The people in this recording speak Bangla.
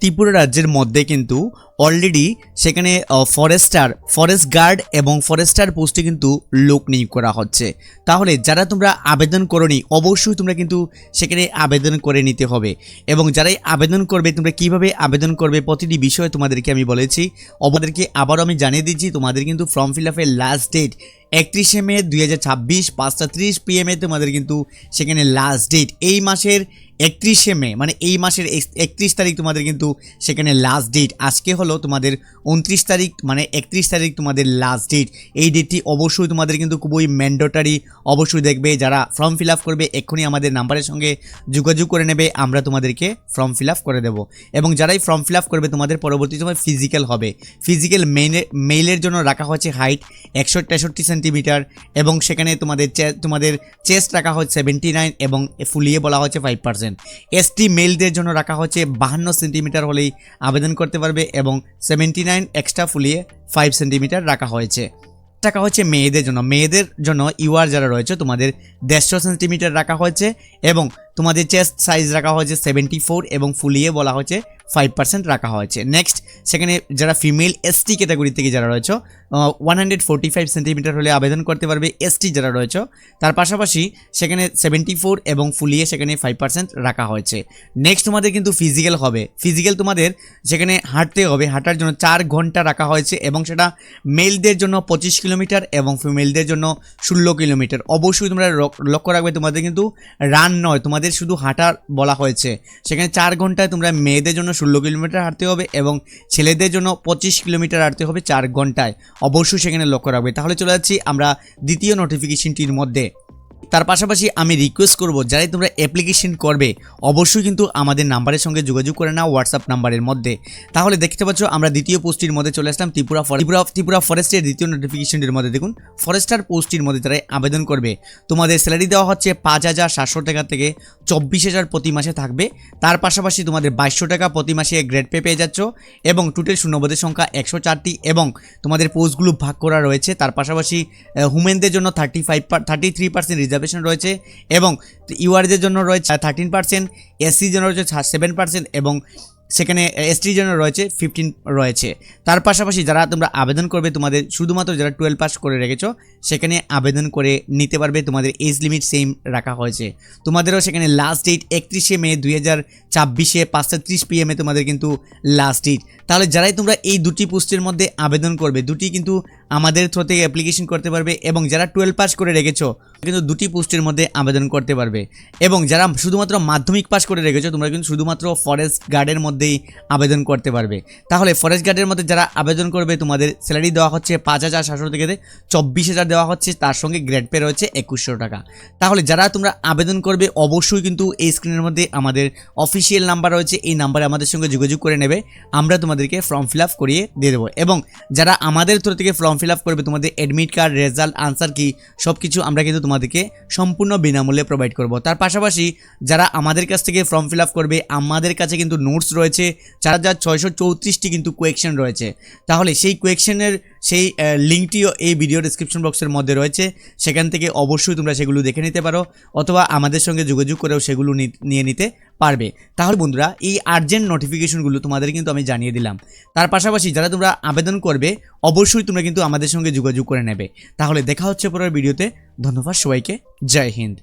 ত্রিপুরা রাজ্যের মধ্যে কিন্তু অলরেডি সেখানে ফরেস্ট গার্ড এবং ফরেস্টার পোস্টে কিন্তু লোক নিয়োগ করা হচ্ছে। তাহলে যারা তোমরা আবেদন করোনি অবশ্যই তোমরা কিন্তু সেখানে আবেদন করে নিতে হবে। এবং যারাই আবেদন করবে তোমরা কিভাবে আবেদন করবে প্রতিটি বিষয়ে তোমাদেরকে আমি বলেছি। ওদেরকে আবারও আমি জানিয়ে দিচ্ছি, তোমাদের কিন্তু ফর্ম ফিল আপের লাস্ট ডেট 31শে মে 2026 5:30 PM তোমাদের কিন্তু সেখানে লাস্ট ডেট। এই মাসের 31শে মে মানে এই মাসের 31 তারিখ তোমাদের কিন্তু সেখানে লাস্ট ডেট। আজকে হলো তোমাদের 29 তারিখ, মানে 31 তারিখ তোমাদের লাস্ট ডেট। এই ডেটটি অবশ্যই তোমাদের কিন্তু খুবই ম্যান্ডেটরি, অবশ্যই দেখবে। যারা ফর্ম ফিল আপ করবে এক্ষুনি আমাদের নাম্বারের সঙ্গে যোগাযোগ করে নেবে, আমরা তোমাদেরকে ফর্ম ফিল আপ করে দেবো। এবং যারাই ফর্ম ফিল আপ করবে তোমাদের পরবর্তী সময় ফিজিক্যাল হবে। ফিজিক্যাল মেইলের জন্য রাখা হচ্ছে হাইট 163 সেন্টিমিটার এবং সেখানে তোমাদের চেস্ট রাখা হচ্ছে 79 এবং ফুলিয়ে বলা হচ্ছে 5%। এসটি মেলদের জন্য রাখা হচ্ছে 52 সেন্টিমিটার হলেই আবেদন করতে পারবে এবং 79 এক্সট্রা ফুলিয়ে 5 সেন্টিমিটার রাখা হয়েছে। টাকা হচ্ছে মেয়েদের জন্য ইউআর যারা রয়েছে তোমাদের 150 সেন্টিমিটার রাখা হয়েছে এবং তোমাদের চেস্ট সাইজ রাখা হয়েছে 74 এবং ফুলিয়ে বলা হচ্ছে 5% রাখা হয়েছে। নেক্সট সেখানে যারা ফিমেল এসটি ক্যাটাগরি থেকে যারা রয়েছে 145 সেন্টিমিটার হলে আবেদন করতে পারবে এসটি যারা রয়েছে। তার পাশাপাশি সেখানে 74 এবং ফুলিয়ে সেখানে 5% রাখা হয়েছে। নেক্সট তোমাদের কিন্তু ফিজিক্যাল হবে। ফিজিক্যাল তোমাদের সেখানে হাঁটতে হবে, হাঁটার জন্য 4 ঘন্টা রাখা হয়েছে এবং সেটা মেলদের জন্য 25 কিলোমিটার এবং ফিমেলদের জন্য 16 কিলোমিটার। অবশ্যই তোমরা লক্ষ্য রাখবে তোমাদের কিন্তু রান নয়, তোমাদের শুধু হাঁটা বলা হয়েছে। সেখানে 4 ঘন্টায় তোমরা মেয়েদের জন্য 16 কিলোমিটার হাঁটতে হবে এবং ছেলেদের জন্য 25 কিলোমিটার হাঁটতে হবে 4 ঘন্টায়। অবশ্যই সেখানে লক্ষ্য রাখবে। তাহলে চলে যাচ্ছি আমরা দ্বিতীয় নোটিফিকেশনটির মধ্যে। তার পাশাপাশি আমি রিকোয়েস্ট করব যারাই তোমরা অ্যাপ্লিকেশন করবে অবশ্যই কিন্তু আমাদের নাম্বারের সঙ্গে যোগাযোগ করে নাও হোয়াটসঅ্যাপ নাম্বারের মধ্যে। তাহলে দেখতে পাচ্ছ আমরা দ্বিতীয় পোস্টটির মধ্যে চলে আসলাম, ত্রিপুরা ফরেস্টের দ্বিতীয় নোটিফিকেশনটির মধ্যে। দেখুন ফরেস্টার পোস্টটির মধ্যে যারা আবেদন করবে তোমাদের স্যালারি দেওয়া হচ্ছে 5,700 টাকা থেকে 24,000 প্রতি মাসে থাকবে। তার পাশাপাশি তোমাদের 2200 টাকা প্রতি মাসে গ্রেড পে পেয়ে যাচ্ছ এবং টোটাল শূন্যপদের সংখ্যা 104টি এবং তোমাদের পোস্টগুলো ভাগ করা রয়েছে। তার পাশাপাশি উমেনদের জন্য 33% রিজার্ভেশন রয়েছে এবং ইউআরদের জন্য রয়েছে 13%, এসসির জন্য রয়েছে 7% এবং সেখানে এসটির জন্য রয়েছে 15 রয়েছে। তার পাশাপাশি যারা তোমরা আবেদন করবে তোমাদের শুধুমাত্র যারা 12 পাস করে রেখেছো সেখানে আবেদন করে নিতে পারবে। তোমাদের এজ লিমিট সেম রাখা হয়েছে। তোমাদেরও সেখানে লাস্ট ডেট 31শে মে 2026 5:30 PM তোমাদের কিন্তু লাস্ট ডেট। তাহলে যারাই তোমরা এই দুটি পোস্টের মধ্যে আবেদন করবে দুটি কিন্তু আমাদের থ্রু থেকে অ্যাপ্লিকেশন করতে পারবে এবং যারা 12 পাস করে রেখেছো কিন্তু দুটি পোস্টের মধ্যে আবেদন করতে পারবে এবং যারা শুধুমাত্র মাধ্যমিক পাস করে রেখেছো তোমরা কিন্তু শুধুমাত্র ফরেস্ট গার্ডের মধ্যেই আবেদন করতে পারবে। তাহলে ফরেস্ট গার্ডের মধ্যে যারা আবেদন করবে তোমাদের স্যালারি দেওয়া হচ্ছে 5,700 থেকে 24,000 দেওয়া হচ্ছে, তার সঙ্গে গ্রেড পে রয়েছে 2100 টাকা। তাহলে যারা তোমরা আবেদন করবে অবশ্যই কিন্তু এই স্ক্রিনের মধ্যে আমাদের অফিসিয়াল নাম্বার রয়েছে, এই নাম্বারে আমাদের সঙ্গে যোগাযোগ করে নেবে, আমরা তোমাদেরকে ফর্ম ফিল আপ করিয়ে দিয়ে দেবো। এবং যারা আমাদের থ্রু থেকে ফর্ম ফিল আপ করবে তোমাদের অ্যাডমিট কার্ড, রেজাল্ট, আনসার কি সব কিছু আমরা কিন্তু তোমাদেরকে সম্পূর্ণ বিনামূল্যে প্রোভাইড করব। তার পাশাপাশি যারা আমাদের কাছ থেকে ফর্ম ফিল আপ করবে আমাদের কাছে কিন্তু নোটস রয়েছে 4,634টি কিন্তু কোয়েকশন রয়েছে। তাহলে সেই কোয়েকশনের সেই লিঙ্কটিও এই ভিডিও ডেসক্রিপশন বক্সের মধ্যে রয়েছে, সেখান থেকে অবশ্যই তোমরা সেগুলো দেখে নিতে পারো অথবা আমাদের সঙ্গে যোগাযোগ করেও সেগুলো নিয়ে নিতে পারবে। তাহলে বন্ধুরা এই আর্জেন্ট নোটিফিকেশনগুলো তোমাদের কিন্তু আমি জানিয়ে দিলাম। তার পাশাপাশি যারা তোমরা আবেদন করবে অবশ্যই তোমরা কিন্তু আমাদের সঙ্গে যোগাযোগ করে নেবে। তাহলে দেখা হচ্ছে পরের ভিডিওতে। ধন্যবাদ সবাইকে, জয় হিন্দ।